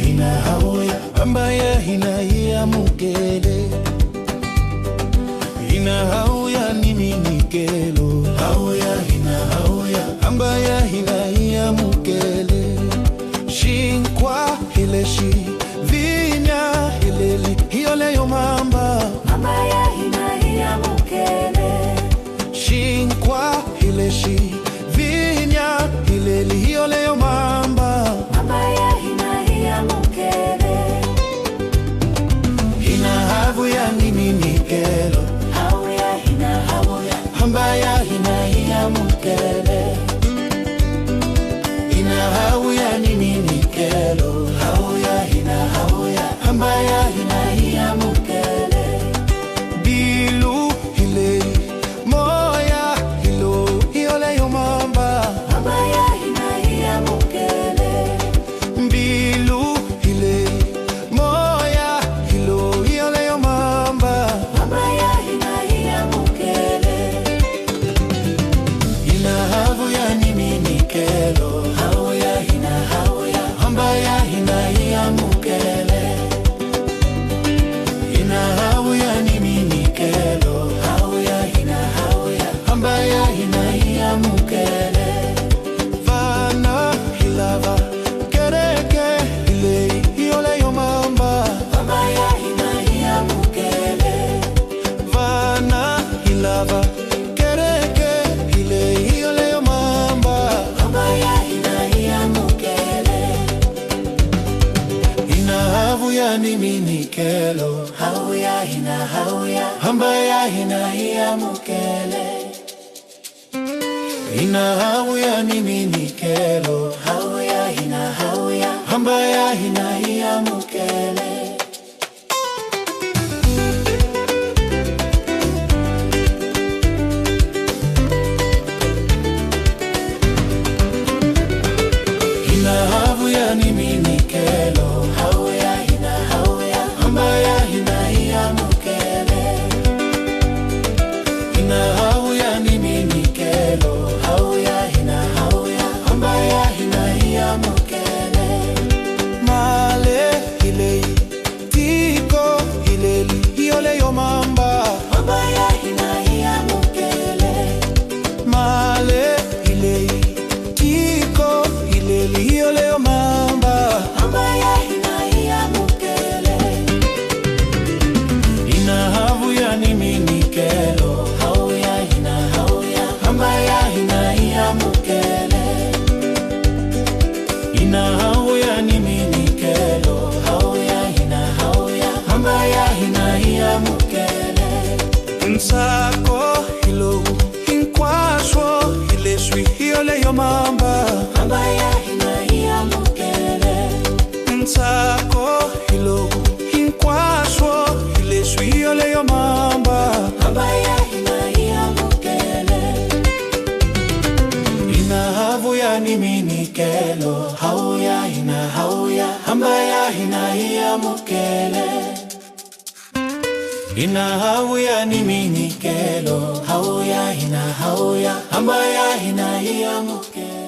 hina hauya ambaya hina ya mukele hina hauya nimi nikelo hauya hina hauya ambaya hina ya mukele shinkwa hileshi vinya hileli hiole yo mamba ambaya hina ya mukele shinkwa hileshi vinya hileli hiole yo mamba ambaya hina ya mukele hina havu ya nimi nikelo hauya hina hauya ambaya hina ya mukele hina havu ya nimi nikelo hauya hina hauya ambaya hina ya mukele bilu hile moya hilo hiole yo mamba ambaya hina ya mukele bilu hile moya hilo hiole yo mamba ambaya hina ya mukele hina havu ya nimi nikelo hauya hina hauya ambaya hina ya mukele hina havu ya nimi nikelo hauya hina hauya ambaya hina ya mukele vana hilava kereke hile hiole yo mamba ambaya hina ya mukele vana hilava kereke hile hiole yo mamba ambaya hina ya mukele hina havu ya nimi nikelo hauya hina hauya ambaya hina ya mukele hina havu ya nimi nikelo hauya hina hauya ambaya hina ya mukele hina havu ya nimi nikelo hauya hina hauya ambaya hina ya mukele hina havu ya nimi nikelo hauya hina hauya ambaya hina ya mukele male hile tiko hileli hiole yo mamba ambaya hina ya mukele male hile tiko hileli hiole yo mamba ambaya hina ya mukele hina havu ya nimi nikelo hauya hina hauya ambaya hina ya mukele hina havu ya nimi nikelo hauya hina hauya ambaya hina ya mukele nsako hilo hinkwaswo hileswi hiole yo mamba ambaya hina ya mukele nsako hilo hinkwaswo hileswi hiole yo mamba ambaya hina ya mukele hina havu ya nimi nikelo hauya hina hauya ambaya hina ya mukele hina havu ya nimi nikelo hauya hina hauya ambaya hina ya mukele